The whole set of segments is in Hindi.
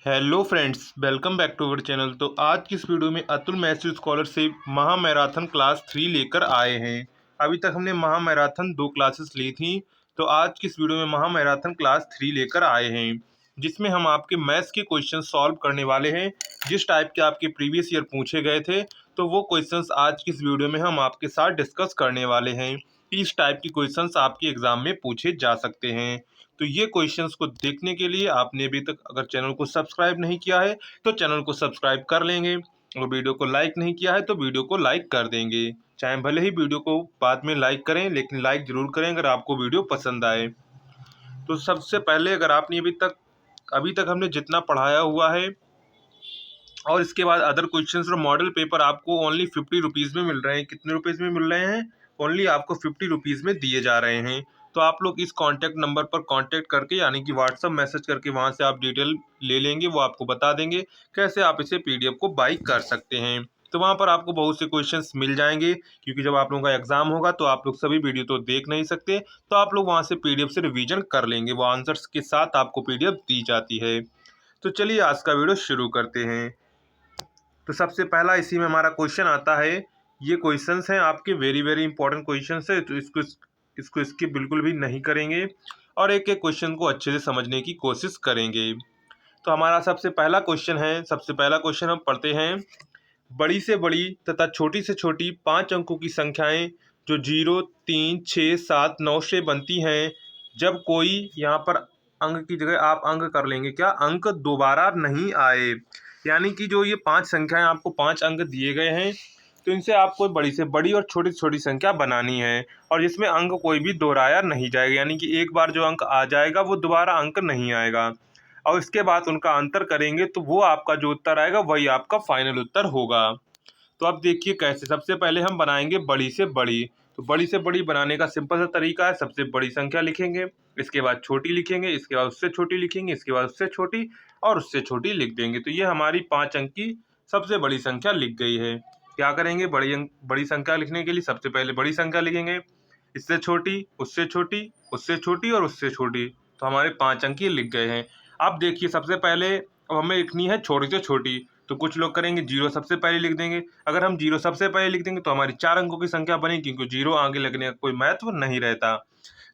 Hello friends, welcome back to our channel. तो आज की इस वीडियो में Atul maths scholarship Maha marathon class 3 लेकर आए हैं। अभी तक हमने महा मैराथन 2 क्लासेस ली थी, तो आज की इस वीडियो में महा मैराथन क्लास 3 लेकर आए हैं, जिसमें हम आपके मैथ्स के क्वेश्चन सॉल्व करने वाले हैं। जिस टाइप के आपके प्रीवियस ईयर पूछे गए थे, तो वो क्वेश्चंस आज की इस वीडियो में हम आपके साथ डिस्कस करने वाले हैं। इस टाइप की क्वेश्चंस आपके एग्जाम में पूछे जा सकते हैं। तो ये क्वेश्चंस को देखने के लिए आपने अभी तक अगर चैनल को सब्सक्राइब नहीं किया है तो चैनल को सब्सक्राइब कर लेंगे, और वीडियो को लाइक नहीं किया है तो वीडियो को लाइक कर देंगे। चाहे भले ही वीडियो को बाद में लाइक करें, लेकिन लाइक जरूर करें अगर आपको वीडियो पसंद आए। तो सबसे पहले अगर आपने अभी तक हमने जितना पढ़ाया हुआ है, और इसके बाद अदर क्वेश्चंस और मॉडल पेपर आपको ओनली 50 रुपीज़ में मिल रहे हैं। कितने रुपीज़ में मिल रहे हैं? ओनली आपको 50 रुपीज़ में दिए जा रहे हैं। तो आप लोग इस कॉन्टैक्ट नंबर पर कॉन्टैक्ट करके, यानी कि व्हाट्सअप मैसेज करके, वहाँ से आप डिटेल ले लेंगे। वो आपको बता देंगे कैसे आप इसे PDF को बाई कर सकते हैं। तो वहाँ पर आपको बहुत से क्वेश्चंस मिल जाएंगे, क्योंकि जब आप लोगों का एग्जाम होगा तो आप लोग सभी वीडियो तो देख नहीं सकते, तो आप लोग वहाँ से PDF से रिवीजन कर लेंगे। वो आंसर्स के साथ आपको PDF दी जाती है। तो चलिए आज का वीडियो शुरू करते हैं। तो सबसे पहला इसी में हमारा क्वेश्चन आता है। ये क्वेश्चंस हैं आपके वेरी वेरी इंपॉर्टेंट क्वेश्चंस है, तो इसको स्किप बिल्कुल भी नहीं करेंगे और एक एक क्वेश्चन को अच्छे से समझने की कोशिश करेंगे। तो हमारा सबसे पहला क्वेश्चन हम पढ़ते हैं। बड़ी से बड़ी तथा छोटी से छोटी 5 अंकों की संख्याएं जो 0, 3, 6, 7, 9 से बनती हैं, जब कोई, यहाँ पर अंक की जगह आप अंक कर लेंगे, क्या अंक दोबारा नहीं आए। यानी कि जो ये 5 संख्याएं, आपको 5 अंक दिए गए हैं, तो इनसे आपको बड़ी से बड़ी और छोटी से छोटी संख्या बनानी है, और जिसमें अंक कोई भी दोहराया नहीं जाएगा। यानी कि एक बार जो अंक आ जाएगा वो दोबारा अंक नहीं आएगा, और इसके बाद उनका अंतर करेंगे तो वो आपका जो उत्तर आएगा वही आपका फाइनल उत्तर होगा। तो अब देखिए कैसे। सबसे पहले हम बनाएंगे बड़ी से बड़ी। तो बड़ी से बड़ी बनाने का सिंपल सा तरीका है, सबसे बड़ी संख्या लिखेंगे, इसके बाद छोटी लिखेंगे, इसके बाद उससे छोटी लिखेंगे, इसके बाद उससे छोटी, और उससे छोटी लिख देंगे। तो ये हमारी 5 अंक की सबसे बड़ी संख्या लिख गई है। क्या करेंगे? बड़ी संख्या लिखने के लिए सबसे पहले बड़ी संख्या लिखेंगे, इससे छोटी, उससे छोटी, उससे छोटी और उससे छोटी। तो हमारे 5 अंक ये लिख गए हैं। अब देखिए, सबसे पहले अब हमें लिखनी है छोटी से छोटी। तो कुछ लोग करेंगे 0 सबसे पहले लिख देंगे। अगर हम 0 सबसे पहले लिख देंगे तो हमारी 4 अंकों की संख्या बनेगी, क्योंकि 0 आगे लगने का कोई महत्व नहीं रहता।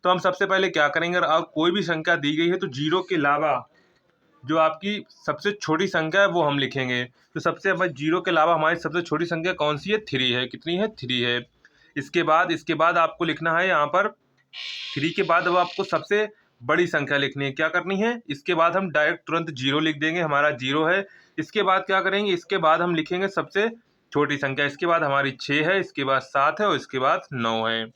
तो हम सबसे पहले क्या करेंगे, अगर कोई भी संख्या दी गई है तो 0 के अलावा जो आपकी सबसे छोटी संख्या है वो हम लिखेंगे। तो सबसे हमारे 0 के अलावा हमारी सबसे छोटी संख्या कौन सी है? 3 है। कितनी है? 3 है। इसके बाद आपको लिखना है यहाँ पर 3 के बाद अब आपको सबसे बड़ी संख्या लिखनी है। क्या करनी है? इसके बाद हम डायरेक्ट तुरंत 0 लिख देंगे, हमारा 0 है। इसके बाद क्या करेंगे? इसके बाद हम लिखेंगे सबसे छोटी संख्या। इसके बाद हमारी 6 है, इसके बाद 7 है और इसके बाद 9 है।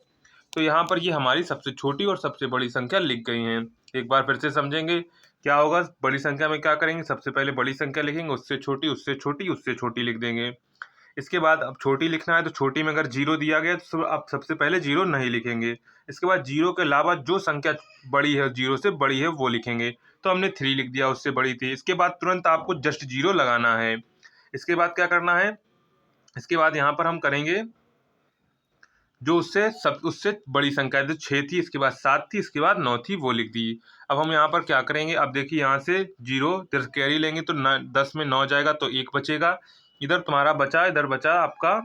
तो यहाँ पर ये हमारी सबसे छोटी और सबसे बड़ी संख्या लिख गई हैं। एक बार फिर से समझेंगे क्या होगा। बड़ी संख्या में क्या करेंगे? सबसे पहले बड़ी संख्या लिखेंगे, उससे छोटी, उससे छोटी, उससे छोटी लिख देंगे। इसके बाद अब छोटी लिखना है, तो छोटी में अगर 0 दिया गया तो अब सबसे पहले 0 नहीं लिखेंगे। इसके बाद 0 के अलावा जो संख्या बड़ी है, 0 से बड़ी है, वो लिखेंगे। तो हमने 3 लिख दिया, उससे बड़ी थी। इसके बाद तुरंत आपको जस्ट 0 लगाना है। इसके बाद क्या करना है? इसके बाद यहाँ पर हम करेंगे जो उससे बड़ी संख्या, जो 6 थी, इसके बाद 7 थी, इसके बाद 9 थी, वो लिख दी। अब हम यहाँ पर क्या करेंगे? अब देखिए, यहाँ से 0 इधर कैरी लेंगे तो 10 में 9 जाएगा तो 1 बचेगा। इधर तुम्हारा बचा, इधर बचा आपका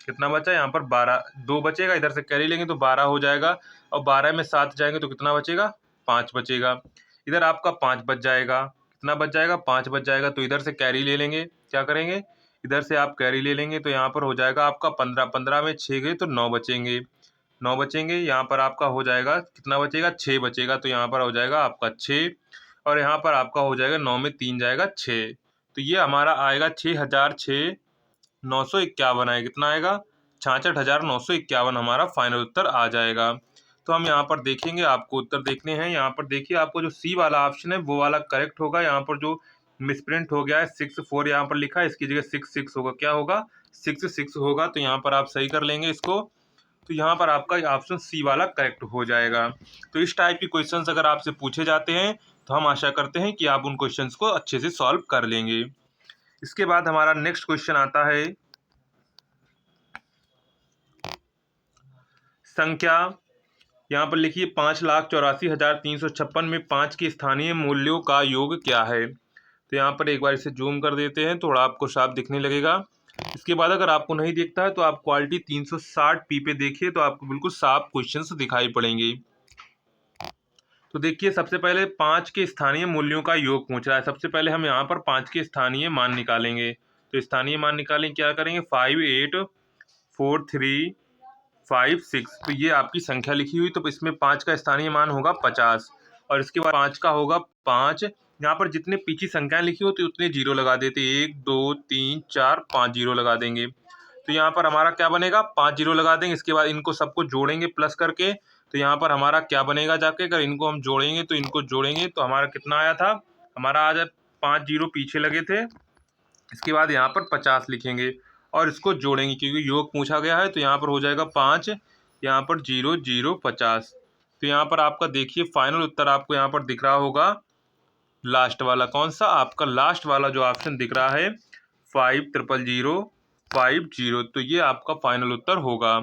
कितना बचा? यहाँ पर 12, 2 बचेगा। इधर से कैरी लेंगे तो 12 हो जाएगा, और 12 में 7 जाएंगे तो कितना बचेगा? 5 बचेगा। इधर आपका 5 बच जाएगा। कितना बच जाएगा? 5 बच जाएगा। तो इधर से कैरी ले लेंगे। क्या करेंगे? इधर से आप कैरी ले लेंगे तो यहाँ पर हो जाएगा आपका 15। 15 में 6 गए तो 9 बचेंगे। 9 बचेंगे। यहाँ पर आपका हो जाएगा, कितना बचेगा? 6 बचेगा। तो यहाँ पर हो जाएगा आपका 6, और यहाँ पर आपका हो जाएगा 9 में 3 जाएगा 6। तो ये हमारा आएगा 6006,951 आएगा। कितना आएगा? 66,951 हमारा फाइनल उत्तर आ जाएगा। तो हम यहाँ पर देखेंगे, आपको उत्तर देखने हैं। यहाँ पर देखिए, आपको जो सी वाला ऑप्शन है वो वाला करेक्ट होगा। यहाँ पर जो मिसप्रिंट हो गया है 64 यहाँ पर लिखा है, इसकी जगह 66 होगा। क्या होगा? 66 होगा। तो यहाँ पर आप सही कर लेंगे इसको। तो यहाँ पर आपका ऑप्शन सी वाला करेक्ट हो जाएगा। तो इस टाइप के क्वेश्चंस अगर आपसे पूछे जाते हैं तो हम आशा करते हैं कि आप उन क्वेश्चंस को अच्छे से सॉल्व कर लेंगे। इसके बाद हमारा नेक्स्ट क्वेश्चन आता है, संख्या यहाँ पर लिखिए 5,84,356 में 5 के स्थानीय मूल्यों का योग क्या है। तो यहाँ पर एक बार इसे जूम कर देते हैं, थोड़ा आपको साफ दिखने लगेगा। इसके बाद अगर आपको नहीं दिखता है तो आप क्वालिटी 360p पे देखिए, तो आपको बिल्कुल साफ क्वेश्चंस दिखाई पड़ेंगे। तो देखिए, सबसे पहले 5 के स्थानीय मूल्यों का योग पूछ रहा है। सबसे पहले हम यहाँ पर 5 के स्थानीय मान निकालेंगे। तो स्थानीय मान निकालें, क्या करेंगे, 5 8 4 3 5 6। तो ये आपकी संख्या लिखी हुई, तो इसमें 5 का स्थानीय मान होगा 50, और इसके बाद 5 का होगा 5। यहाँ पर जितने पीछे संख्याएं लिखी होती उतने जीरो लगा देते, 1 2 3 4 5 जीरो लगा देंगे। तो यहाँ पर हमारा क्या बनेगा, 5 जीरो लगा देंगे। इसके बाद इनको सबको जोड़ेंगे प्लस करके, तो यहाँ पर हमारा क्या बनेगा, जाके अगर इनको हम जोड़ेंगे तो इनको जोड़ेंगे तो हमारा कितना आया था, हमारा आज 5 जीरो पीछे लगे थे। इसके बाद यहाँ पर 50 लिखेंगे और इसको जोड़ेंगे, क्योंकि योग पूछा गया है। तो यहाँ पर हो जाएगा 5, यहाँ पर 0 0 50। तो यहाँ पर आपका देखिए फाइनल उत्तर आपको यहाँ पर दिख रहा होगा, लास्ट वाला। कौन सा, आपका लास्ट वाला जो ऑप्शन दिख रहा है 5 0 0 5 0। तो ये आपका फाइनल उत्तर होगा।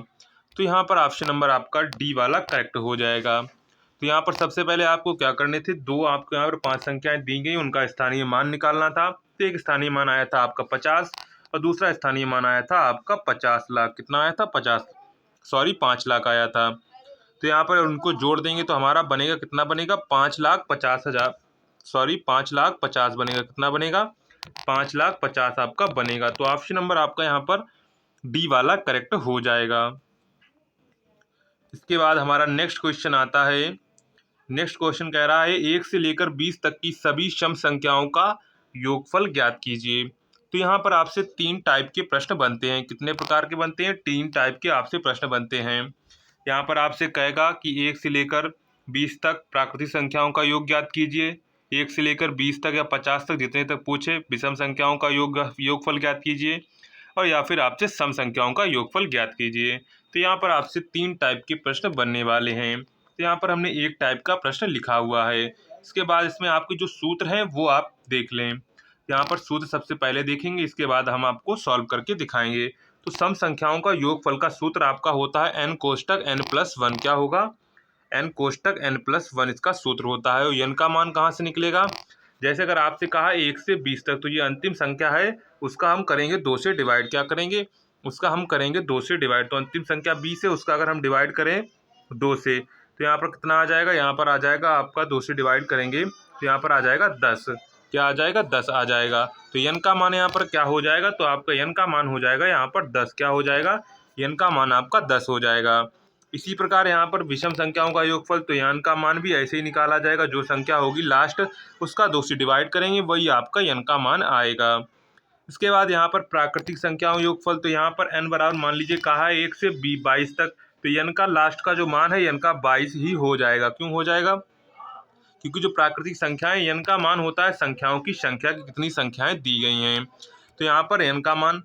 तो यहाँ पर ऑप्शन नंबर आपका डी वाला करेक्ट हो जाएगा। तो यहाँ पर सबसे पहले आपको क्या करने थे, दो आपको यहाँ पर 5 संख्याएं दी गई, उनका स्थानीय मान निकालना था। तो एक स्थानीय मान आया था आपका 50 और दूसरा स्थानीय मान आया था आपका 50 लाख। कितना आया था, 5 लाख आया था। तो यहाँ पर उनको जोड़ देंगे तो हमारा बनेगा, कितना बनेगा, 5,50,000, 5,50,000 बनेगा। कितना बनेगा, 5,50,000 आपका बनेगा। तो ऑप्शन नंबर आपका यहाँ पर डी वाला करेक्ट हो जाएगा। इसके बाद हमारा नेक्स्ट क्वेश्चन आता है। नेक्स्ट क्वेश्चन कह रहा है 1 से लेकर 20 तक की सभी सम संख्याओं का योगफल ज्ञात कीजिए। तो यहाँ पर आपसे 3 टाइप के प्रश्न बनते हैं। कितने प्रकार के बनते हैं, 3 टाइप के आपसे प्रश्न बनते हैं। यहाँ पर आपसे कहेगा कि 1 से लेकर 20 तक प्राकृतिक संख्याओं का योग ज्ञात कीजिए। 1 से लेकर 20 तक या 50 तक जितने तक पूछे विषम संख्याओं का योगफल ज्ञात कीजिए, और या फिर आपसे सम संख्याओं का योगफल ज्ञात कीजिए। तो यहाँ पर आपसे 3 टाइप के प्रश्न बनने वाले हैं। तो यहाँ पर हमने एक टाइप का प्रश्न लिखा हुआ है। इसके बाद इसमें आपके जो सूत्र हैं वो आप देख लें। यहाँ पर सूत्र सबसे पहले देखेंगे, इसके बाद हम आपको सॉल्व करके दिखाएंगे। तो सम संख्याओं का योगफल का सूत्र आपका होता है n कोष्टक n+1। क्या होगा, n कोष्टक n+1 इसका सूत्र होता है। और n का मान कहाँ से निकलेगा, जैसे अगर आपसे कहा 1 से 20 तक, तो ये अंतिम संख्या है, उसका हम करेंगे 2 से डिवाइड। क्या करेंगे, उसका हम करेंगे 2 से डिवाइड। तो अंतिम संख्या 20 है, उसका अगर हम डिवाइड करें 2 से, तो यहाँ पर कितना आ जाएगा, यहाँ पर आ जाएगा आपका 2 से डिवाइड करेंगे तो यहाँ पर आ जाएगा 10। क्या आ जाएगा, 10 आ जाएगा। तो n का मान यहाँ पर क्या हो जाएगा, तो आपका n का मान हो जाएगा यहाँ पर 10। क्या हो जाएगा, n का मान आपका 10 हो जाएगा। इसी प्रकार यहाँ पर विषम संख्याओं का योगफल, तो n का मान भी ऐसे ही निकाला जाएगा। जो संख्या होगी लास्ट उसका 2 से डिवाइड करेंगे, वही आपका n का मान आएगा। इसके बाद यहाँ पर प्राकृतिक संख्याओं योगफल, तो यहाँ पर n बराबर मान लीजिए कहा है 1 से 22 तक, तो n का लास्ट का जो मान है n का 22 ही हो जाएगा। क्यों हो जाएगा, क्योंकि जो प्राकृतिक संख्याएं n का मान होता है संख्याओं की संख्या की कितनी संख्याएं दी गई हैं। तो यहाँ पर n का मान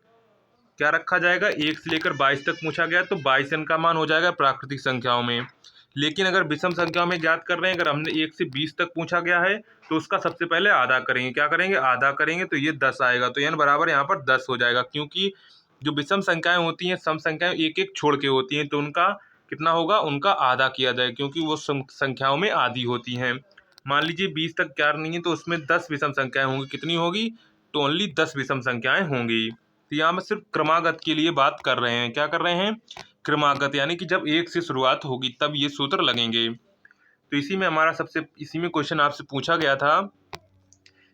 क्या रखा जाएगा, 1 से लेकर 22 तक पूछा गया, तो 22 n का मान हो जाएगा प्राकृतिक संख्याओं में। लेकिन अगर विषम संख्याओं में ज्ञात कर रहे हैं, अगर हमने 1 से 20 तक पूछा गया है तो उसका सबसे पहले आधा करेंगे। क्या करेंगे, आधा करेंगे, तो ये 10 आएगा। तो n बराबर यहाँ पर 10 हो जाएगा, क्योंकि जो विषम संख्याएं होती हैं सम संख्याएं एक एक छोड़ के होती हैं, तो उनका कितना होगा, उनका आधा किया जाए, क्योंकि वो संख्याओं में आधी होती हैं। मान लीजिए 20 तक क्या नहीं है, तो उसमें 10 विषम संख्याएं होंगी। कितनी होगी, तो ओनली 10 विषम संख्याएं होंगी। तो यहाँ में सिर्फ क्रमागत के लिए बात कर रहे हैं। क्या कर रहे हैं, क्रमागत, यानी कि जब 1 से शुरुआत होगी तब ये सूत्र लगेंगे। तो इसी में हमारा इसी में क्वेश्चन आपसे पूछा गया था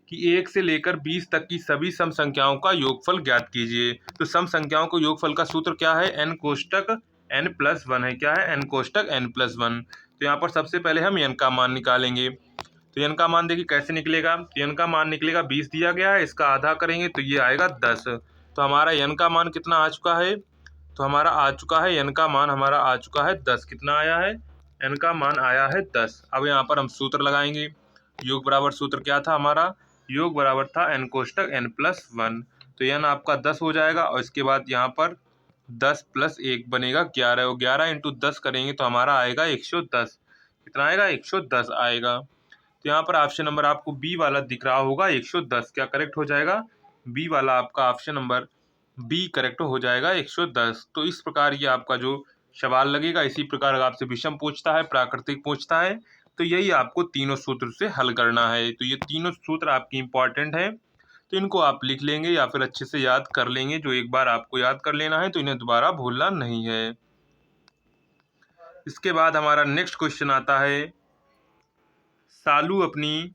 कि 1 से लेकर 20 तक की सभी सम संख्याओं का योगफल ज्ञात कीजिए। तो सम संख्याओं को योगफल का सूत्र क्या है, n कोष्टक n+1 है। क्या है, n कोष्टक n+1। तो यहाँ पर सबसे पहले हम n का मान निकालेंगे। तो n का मान देखिए कैसे निकलेगा, तो n का मान निकलेगा 20 दिया गया है, इसका आधा करेंगे तो ये आएगा 10। तो हमारा n का मान कितना आ चुका है, तो हमारा आ चुका है n का मान हमारा आ चुका है 10। कितना आया है, n का मान आया है 10। अब यहाँ पर हम सूत्र लगाएंगे। योग बराबर सूत्र क्या था हमारा, योग बराबर था n कोष्टक n+1। तो n आपका 10 हो जाएगा, और इसके बाद यहाँ पर 10 + 1 बनेगा 11, और 11 इंटू 10 करेंगे तो हमारा आएगा 110। कितना आएगा, 110 आएगा। तो यहाँ पर ऑप्शन नंबर आपको बी वाला दिख रहा होगा 110। क्या करेक्ट हो जाएगा, बी वाला आपका ऑप्शन नंबर बी करेक्ट हो जाएगा 110। तो इस प्रकार ये आपका जो सवाल लगेगा। इसी प्रकार आपसे विषम पूछता है, प्राकृतिक पूछता है, तो यही आपको तीनों सूत्र से हल करना है। तो ये तीनों सूत्र आपकी इम्पॉर्टेंट है, तो इनको आप लिख लेंगे या फिर अच्छे से याद कर लेंगे। जो एक बार आपको याद कर लेना है तो इन्हें दोबारा भूलना नहीं है। इसके बाद हमारा नेक्स्ट क्वेश्चन आता है, सालू अपनी,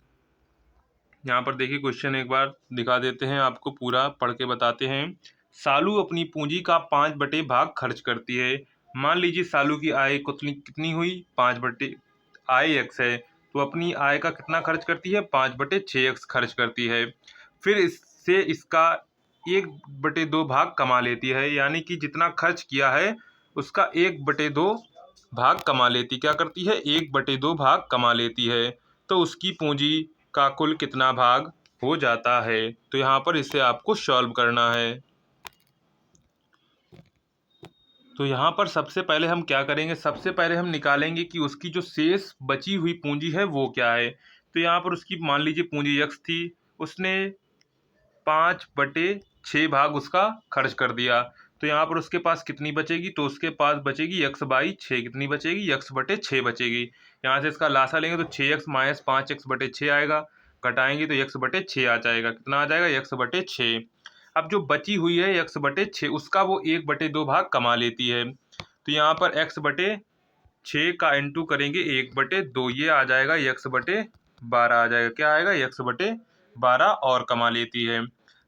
यहाँ पर देखिए क्वेश्चन एक बार दिखा देते हैं, आपको पूरा पढ़ के बताते हैं। सालू अपनी पूंजी का 5/भाग खर्च करती है। मान लीजिए सालू की आय कितनी कितनी हुई, 5 आय x है, तो अपनी आय का कितना खर्च करती है, 5/6x खर्च करती है। फिर इससे इसका 1/2 भाग कमा लेती है, यानी कि जितना खर्च किया है उसका 1/2 भाग कमा लेती, क्या करती है, 1/2 भाग कमा लेती है। तो उसकी पूंजी का कुल कितना भाग हो जाता है। तो यहाँ पर इसे आपको सॉल्व करना है। तो यहाँ पर सबसे पहले हम क्या करेंगे, सबसे पहले हम निकालेंगे कि उसकी जो शेष बची हुई पूंजी है वो क्या है। तो यहाँ पर उसकी मान लीजिए पूंजी x थी, उसने 5/6 भाग उसका खर्च कर दिया। तो यहाँ पर उसके पास कितनी बचेगी, तो उसके पास बचेगी x/6। कितनी बचेगी, x/6 बचेगी। यहाँ से इसका लासा लेंगे तो 6x - 5x/6 आएगा, घटाएंगे तो x/6 आ जाएगा। कितना आ जाएगा, x/6। अब जो बची हुई है x/6 उसका वो 1/2 भाग कमा लेती है। तो यहाँ पर x/6 का इंटू करेंगे 1/2, ये आ जाएगा x/12 आ जाएगा। क्या आएगा, x/12 और कमा लेती है।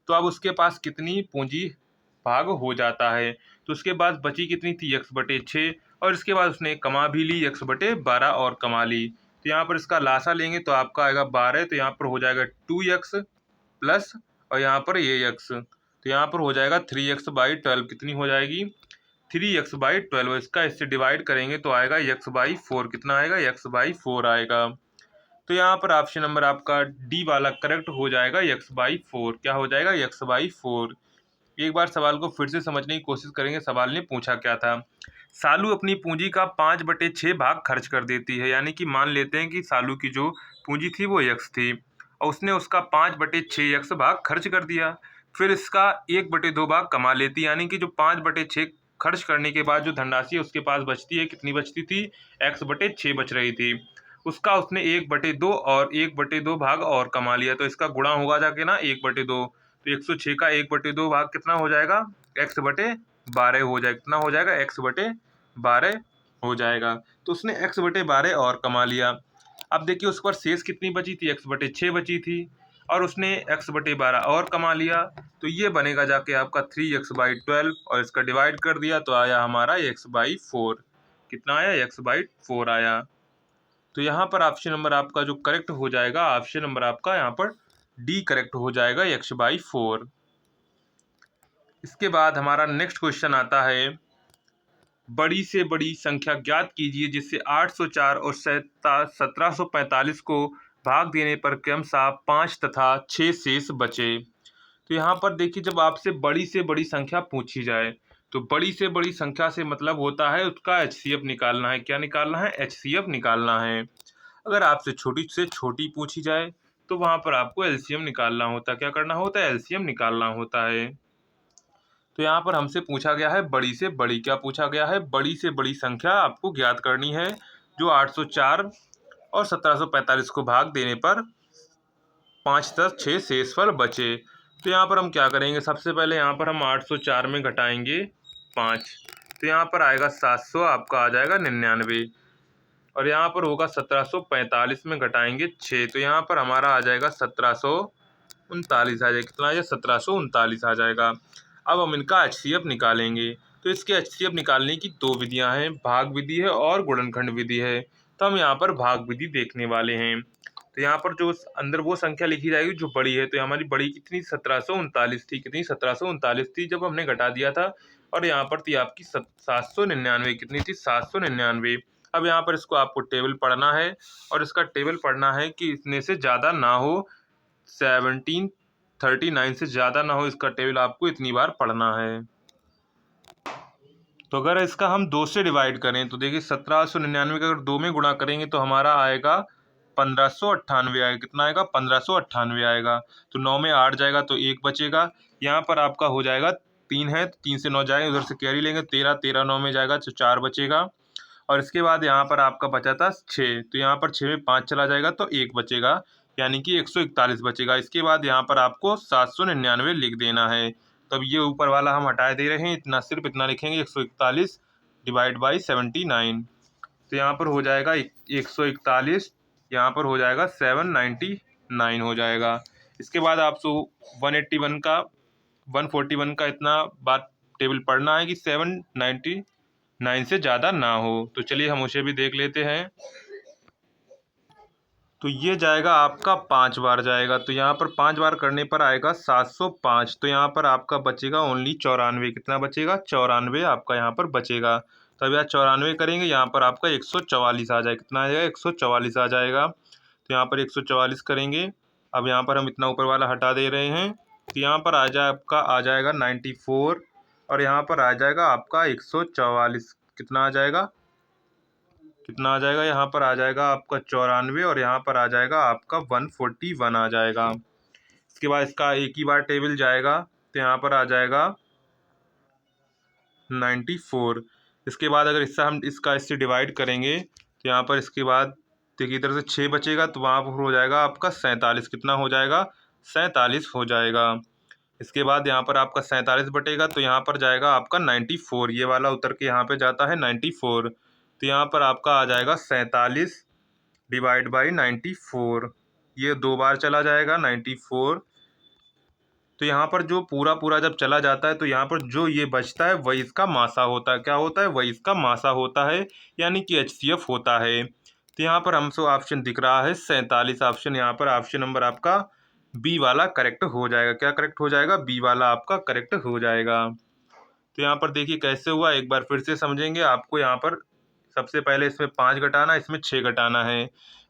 तो अब उसके पास कितनी पूंजी भाग हो जाता है, तो उसके पास बची कितनी थी, x/6, और इसके बाद उसने कमा भी ली, x/12 और कमा ली। तो यहाँ पर इसका लासा लेंगे तो आपका आएगा 12, तो यहाँ पर हो जाएगा 2x प्लस, और यहाँ पर ये x, तो यहाँ पर हो जाएगा 3x/12। कितनी हो जाएगी, 3x/12। इसका इससे डिवाइड करेंगे तो आएगा x/4। कितना आएगा, x/4 आएगा। तो यहाँ पर ऑप्शन नंबर आपका डी वाला करेक्ट हो जाएगा, x/4। क्या हो जाएगा, x/4। एक बार सवाल को फिर से समझने की कोशिश करेंगे, सवाल ने पूछा क्या था। सालू अपनी पूंजी का 5/6 भाग खर्च कर देती है, यानी कि मान लेते हैं कि सालू की जो पूंजी थी वो x थी, और उसने उसका 5/6x भाग खर्च कर दिया। फिर इसका 1/2 भाग कमा लेती, यानी कि जो 5/6 खर्च करने के बाद जो धनराशि उसके पास बचती है, कितनी बचती थी, x/6 बच रही थी, उसका उसने 1/2 और 1/2 भाग और कमा लिया। तो इसका गुणा होगा जाके ना 1/2, तो 106 का 1/2 भाग कितना हो जाएगा, x/12 हो जाएगा। कितना हो जाएगा, x/12 हो जाएगा। तो उसने x/12 और कमा लिया। अब देखिए उस पर शेष कितनी बची थी, x/6 बची थी, और उसने x/12 और कमा लिया। तो ये बनेगा जाके आपका 3x/12, और इसका डिवाइड कर दिया तो आया हमारा x/4। कितना आया, x/4 आया। तो यहाँ पर ऑप्शन नंबर आपका जो करेक्ट हो जाएगा, ऑप्शन नंबर आपका यहाँ पर डी करेक्ट हो जाएगा, x/4। इसके बाद हमारा नेक्स्ट क्वेश्चन आता है, बड़ी से बड़ी संख्या ज्ञात कीजिए जिससे 804 और 1745 को भाग देने पर क्रमशः 5 तथा 6 शेष बचे। तो यहाँ पर देखिए जब आपसे बड़ी से बड़ी संख्या पूछी जाए, तो बड़ी से बड़ी संख्या से मतलब होता है उसका HCF निकालना है। क्या निकालना है, HCF निकालना है। अगर आपसे छोटी से छोटी पूछी जाए तो वहाँ पर आपको LCM निकालना होता है। क्या करना होता है, LCM निकालना होता है। तो यहाँ पर हमसे पूछा गया है बड़ी से बड़ी, क्या पूछा गया है, बड़ी से बड़ी संख्या आपको ज्ञात करनी है जो 804 और 1745 को भाग देने पर 5 तक 6 शेषफल बचे। तो यहाँ पर हम क्या करेंगे, सबसे पहले यहाँ पर हम 804 में घटाएंगे 5, तो यहाँ पर आएगा 700, आपका आ जाएगा 99, और यहाँ पर होगा 1745 में घटाएंगे 6, तो यहाँ पर हमारा आ जाएगा 1739 आ जाएगा। कितना आ जाएगा, 1739 आ जाएगा। अब हम इनका HCF निकालेंगे। तो इसके HCF निकालने की दो विधियां हैं, भाग विधि है और गुणनखंड विधि है। तो हम यहाँ पर भाग विधि देखने वाले हैं। तो यहाँ पर जो अंदर वो संख्या लिखी जाएगी जो बड़ी है, तो हमारी बड़ी कितनी, 1739 थी। कितनी, 1739 थी जब हमने घटा दिया था, और यहाँ पर थी आपकी 799। कितनी थी, 799। अब यहाँ पर इसको आपको टेबल पढ़ना है, और इसका टेबल पढ़ना है कि इतने से ज़्यादा ना हो, 1739 से ज़्यादा ना हो, इसका टेबल आपको इतनी बार पढ़ना है। तो अगर इसका हम 2 से डिवाइड करें तो देखिए 1799 का अगर 2 में गुणा करेंगे तो हमारा आएगा 1598 आएगा। कितना आएगा, 1598 आएगा। तो 9 में 8 जाएगा तो 1 बचेगा। यहाँ पर आपका हो जाएगा 3 है, 3 से 9 जाएगा, उधर से कैरी लेंगे 13, 13 9 में जाएगा तो 4 बचेगा। और इसके बाद यहाँ पर आपका बचा था 6, तो यहाँ पर 6 में 5 चला जाएगा तो 1 बचेगा, यानी कि 141 बचेगा। इसके बाद यहाँ पर आपको 799 लिख देना है। तो अब ये ऊपर वाला हम हटा दे रहे हैं, इतना सिर्फ इतना लिखेंगे 141 डिवाइड बाई 79। तो यहाँ पर हो जाएगा 141, यहाँ पर हो जाएगा 799 हो जाएगा। इसके बाद आपको 181 का 141 का इतना बात टेबल पढ़ना है कि 799 से ज़्यादा ना हो। तो चलिए हम उसे भी देख लेते हैं। तो ये जाएगा आपका 5 बार जाएगा, तो यहाँ पर 5 बार करने पर आएगा 705। तो यहाँ पर आपका बचेगा ओनली 94। कितना बचेगा? 94 आपका यहाँ पर बचेगा। तो अब यहाँ 94 करेंगे, यहाँ पर आपका 144 आ जाएगा। कितना आ जाएगा? 144 आ जाएगा। तो यहाँ पर 144 करेंगे। अब यहाँ पर हम इतना ऊपर वाला हटा दे रहे हैं, तो यहाँ पर आ जाएगा 94, और यहाँ पर आ जाएगा आपका 144। कितना आ जाएगा? कितना आ जाएगा? यहाँ पर आ जाएगा आपका 94, और यहाँ पर आ जाएगा आपका 141 आ जाएगा। इसके बाद इसका एक ही बार टेबल जाएगा, तो यहाँ पर आ जाएगा 94। इसके बाद अगर इससे डिवाइड करेंगे, तो यहाँ पर इसके बाद देखिए इधर से 6 बचेगा, तो वहाँ पर हो जाएगा आपका 47। कितना हो जाएगा? 47 हो जाएगा। इसके बाद यहाँ पर आपका 47 बटेगा, तो यहाँ पर जाएगा आपका 94। ये वाला उतर के यहाँ पे जाता है 94। तो यहाँ पर आपका आ जाएगा 47 डिवाइड बाई 94। ये 2 बार चला जाएगा 94। तो यहाँ पर जो पूरा पूरा जब चला जाता है, तो यहाँ पर जो ये बचता है वही इसका मासा होता है। क्या होता है? वही इसका मासा होता है, यानी कि HCF होता है। तो यहाँ पर हमसे ऑप्शन दिख रहा है 47 ऑप्शन। यहाँ पर ऑप्शन नंबर आपका बी वाला करेक्ट हो जाएगा। क्या करेक्ट हो जाएगा? बी वाला आपका करेक्ट हो जाएगा। तो यहाँ पर देखिए कैसे हुआ, एक बार फिर से समझेंगे। आपको यहाँ पर सबसे पहले इसमें 5 घटाना, इसमें 6 घटाना है।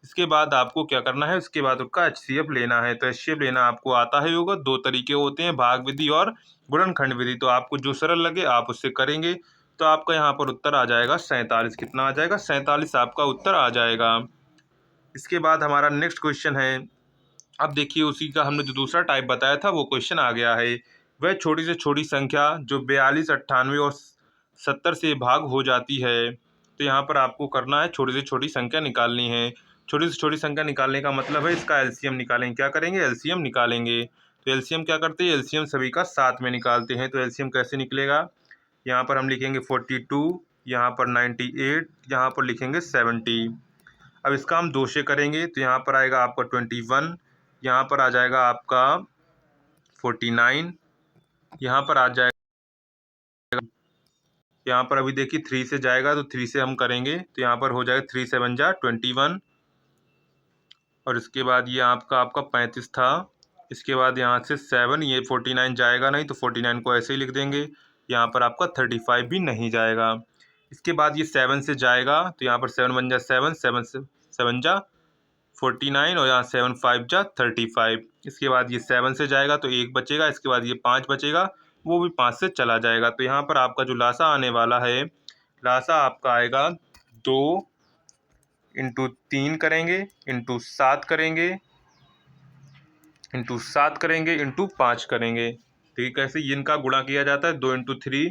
इसके बाद आपको क्या करना है? उसके बाद उसका HCF लेना है। तो HCF लेना आपको आता ही होगा। 2 तरीके होते हैं, भाग विधि और गुणनखंड विधि। तो आपको जो सरल लगे आप उससे करेंगे। तो आपका यहाँ पर उत्तर आ जाएगा 47। कितना आ जाएगा? 47 आपका उत्तर आ जाएगा। इसके बाद हमारा नेक्स्ट क्वेश्चन है। अब देखिए उसी का हमने जो दूसरा टाइप बताया था वो क्वेश्चन आ गया है। वह छोटी से छोटी संख्या जो 42, 98 और 70 से भाग हो जाती है। तो यहाँ पर आपको करना है छोटी से छोटी संख्या निकालनी है। छोटी से छोटी संख्या निकालने का मतलब है इसका एलसीएम निकालेंगे। क्या करेंगे? एलसीएम निकालेंगे। तो एलसीएम क्या करते हैं? एलसीएम सभी का साथ में निकालते हैं। तो एलसीएम कैसे निकलेगा? यहाँ पर हम लिखेंगे 42, यहाँ पर 98, यहाँ पर लिखेंगे 70। अब इसका हम 2 से करेंगे, तो यहाँ पर आएगा आपका 21, यहाँ पर आ जाएगा आपका 49, यहाँ पर आ जाएगा, यहाँ पर अभी देखिए 3 से जाएगा, तो 3 से हम करेंगे, तो यहाँ पर हो जाएगा 3 7 जा 21, और इसके बाद ये आपका 35 था। इसके बाद यहाँ से 7, ये 49 जाएगा नहीं, तो 49 को ऐसे ही लिख देंगे। यहाँ पर आपका 35 भी नहीं जाएगा। इसके बाद ये 7 से जाएगा, तो यहाँ पर 7 1 जा 7, 7 से 7 जा 49, और यहाँ 7 5 जा 35। इसके बाद ये 7 से जाएगा, तो 1 बचेगा। इसके बाद ये 5 बचेगा, वो भी 5 से चला जाएगा। तो यहाँ पर आपका जो लासा आने वाला है, लासा आपका आएगा 2 इंटू 3 करेंगे, इंटू 7 करेंगे, इंटू 7 करेंगे, इंटू 5 करेंगे। ठीक है, कैसे इनका गुणा किया जाता है? 2 इंटू 3,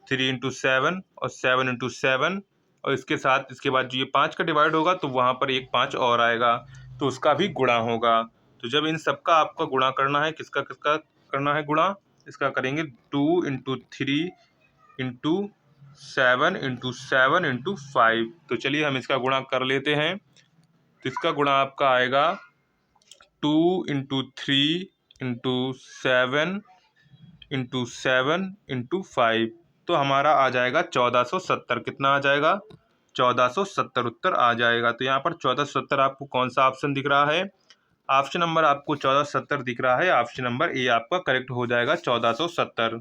3 इंटू 7, और 7 इंटू 7, और इसके साथ इसके बाद जो ये 5 का डिवाइड होगा, तो वहाँ पर एक 5 और आएगा, तो उसका भी गुणा होगा। तो जब इन सबका आपका गुणा करना है, किसका किसका करना है गुणा? इसका करेंगे 2 इंटू 3 इंटू 7 इंटू 7 इंटू 5। तो चलिए हम इसका गुणा कर लेते हैं। तो इसका गुणा आपका आएगा 2 इंटू 3 इंटू 7 इंटू 7 इंटू 5। तो हमारा आ जाएगा 1470। कितना आ जाएगा? 1470 उत्तर आ जाएगा। तो यहाँ पर 1470 आपको कौन सा ऑप्शन दिख रहा है? ऑप्शन नंबर आपको 1470 दिख रहा है। ऑप्शन नंबर ए आपका करेक्ट हो जाएगा 1470।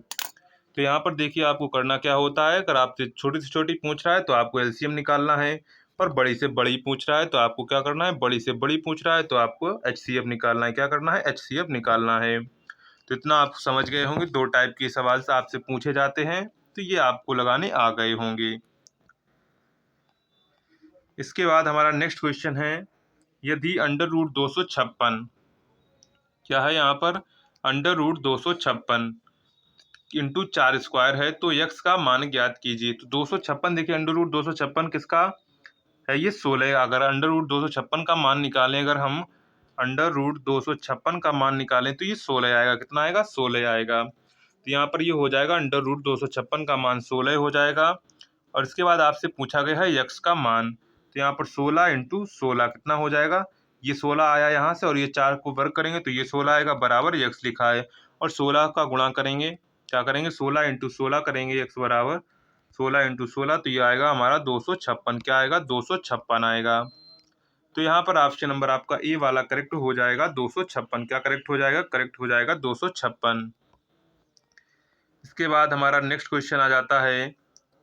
तो यहाँ पर देखिए आपको करना क्या होता है। अगर आपसे छोटी से छोटी पूछ रहा है तो आपको एलसीएम निकालना है, और बड़ी से बड़ी पूछ रहा है तो आपको क्या करना है? बड़ी से बड़ी पूछ रहा है तो आपको HCF निकालना है। क्या करना है? HCF निकालना है। तो इतना आप समझ गए होंगे। 2 टाइप के सवाल से आपसे पूछे जाते हैं, तो ये आपको लगाने आ गए होंगे। इसके बाद हमारा नेक्स्ट क्वेश्चन है, यदि अंडर रूट 256, क्या है यहाँ पर? अंडर रूट 256 इंटू 4 स्क्वायर है, तो x का मान ज्ञात कीजिए। तो 256 देखिए, अंडर रूट 256 किसका है, ये 16। अगर अंडर रूट 256 का मान निकालें, अगर हम अंडर रूट 256 का मान निकालें तो ये 16 आएगा। कितना आएगा, 16 आएगा। तो यहाँ पर ये हो जाएगा अंडर रूट 256 का मान 16 हो जाएगा। और इसके बाद आपसे पूछा गया है यक्स का मान, तो यहाँ पर 16 इंटू 16 कितना हो जाएगा, ये 16 आया यहाँ से, और ये 4 को वर्ग करेंगे तो ये 16 आएगा, बराबर यक्स लिखा है। और 16 का गुणा करेंगे, क्या करेंगे, 16 इंटू 16 करेंगे, यक्स बराबर 16 इंटू 16, तो ये आएगा हमारा 256। क्या आएगा, 256 आएगा। तो यहाँ पर ऑप्शन नंबर आपका ए वाला करेक्ट हो जाएगा, 256। क्या करेक्ट हो जाएगा, करेक्ट हो जाएगा 256। इसके बाद हमारा नेक्स्ट क्वेश्चन आ जाता है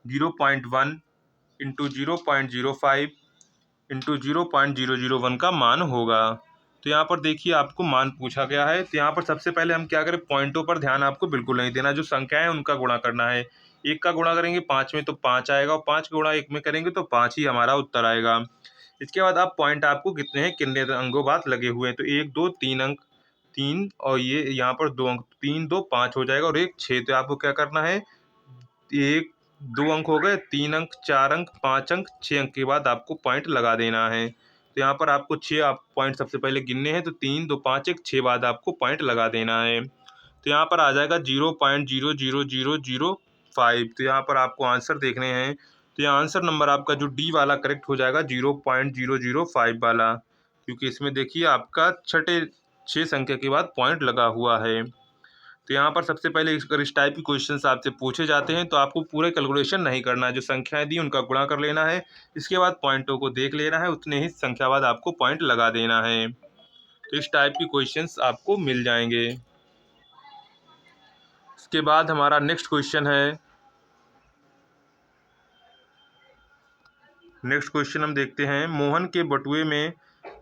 0.1 इंटू 0.05 इंटू 0.001 का मान होगा। तो यहाँ पर देखिए आपको मान पूछा गया है। तो यहाँ पर सबसे पहले हम क्या करें, पॉइंटों पर ध्यान आपको बिल्कुल नहीं देना, जो संख्या है उनका गुणा करना है। 1 का गुणा करेंगे 5 में तो 5 आएगा, और 5 का गुणा 1 में करेंगे तो 5 ही हमारा उत्तर आएगा। इसके बाद आप पॉइंट आपको कितने हैं, कितने अंकों बाद लगे हुए हैं, तो 1 2 3 अंक, 3, और ये यहाँ पर 2 अंक, 3 2 5 हो जाएगा, और 1 6। तो आपको क्या करना है, 1 2 अंक हो गए, 3 अंक, 4 अंक, 5 अंक, 6 अंक के बाद आपको पॉइंट लगा देना है। तो यहाँ पर आपको 6 आप पॉइंट सबसे पहले गिनने हैं, तो 3 2 5 1 6 बाद आपको पॉइंट लगा देना है। तो यहाँ पर आ जाएगा 0.00005। तो यहाँ पर आपको आंसर देखने हैं, तो यहाँ आंसर नंबर आपका जो डी वाला करेक्ट हो जाएगा, 0.005 वाला, क्योंकि इसमें देखिए आपका छठे 6 संख्या के बाद पॉइंट लगा हुआ है। तो यहाँ पर सबसे पहले अगर इस टाइप के क्वेश्चंस आपसे पूछे जाते हैं तो आपको पूरे कैलकुलेशन नहीं करना है, जो संख्याएं दी उनका गुणा कर लेना है, इसके बाद पॉइंटों को देख लेना है, उतने ही संख्या बाद आपको पॉइंट लगा देना है। तो इस टाइप की क्वेश्चंस आपको मिल जाएंगे। इसके बाद हमारा नेक्स्ट क्वेश्चन है, नेक्स्ट क्वेश्चन हम देखते हैं, मोहन के बटुए में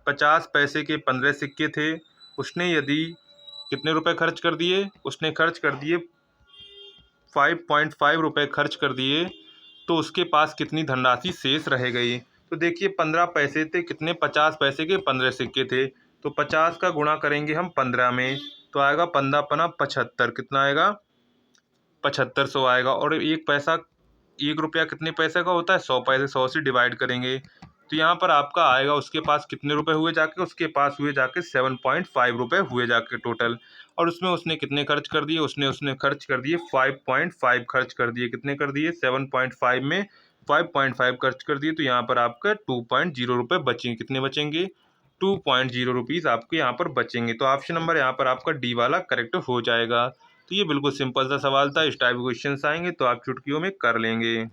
50 पैसे के 15 सिक्के थे, उसने यदि कितने रुपए खर्च कर दिए, उसने खर्च कर दिए 5.5 रुपये खर्च कर दिए, तो उसके पास कितनी धनराशि शेष रह गई। तो देखिए 15 पैसे थे, कितने, 50 पैसे के 15 सिक्के थे, तो 50 का गुणा करेंगे हम 15 में, तो आएगा 15 पना 75, कितना आएगा, 7500 आएगा। और 1 पैसा, 1 रुपया कितने पैसे का होता है, 100 पैसे, 100 से डिवाइड करेंगे, तो यहाँ पर आपका आएगा उसके पास कितने रुपए हुए जाके, उसके पास हुए जाके 7.5 रुपये हुए जाके टोटल। और उसमें उसने कितने खर्च कर दिए, उसने उसने खर्च कर दिए 5.5 खर्च कर दिए, कितने कर दिए, 7.5 में 5.5 खर्च कर दिए, तो यहाँ पर आपका 2.0 रुपये बचेंगे, कितने बचेंगे, 2.0 रुपीज़ आपके यहाँ पर बचेंगे। तो ऑप्शन नंबर यहाँ पर आपका डी वाला करेक्ट हो जाएगा। तो ये बिल्कुल सिंपल सा सवाल था, इस टाइप के क्वेश्चन आएंगे तो आप चुटकियों में कर लेंगे।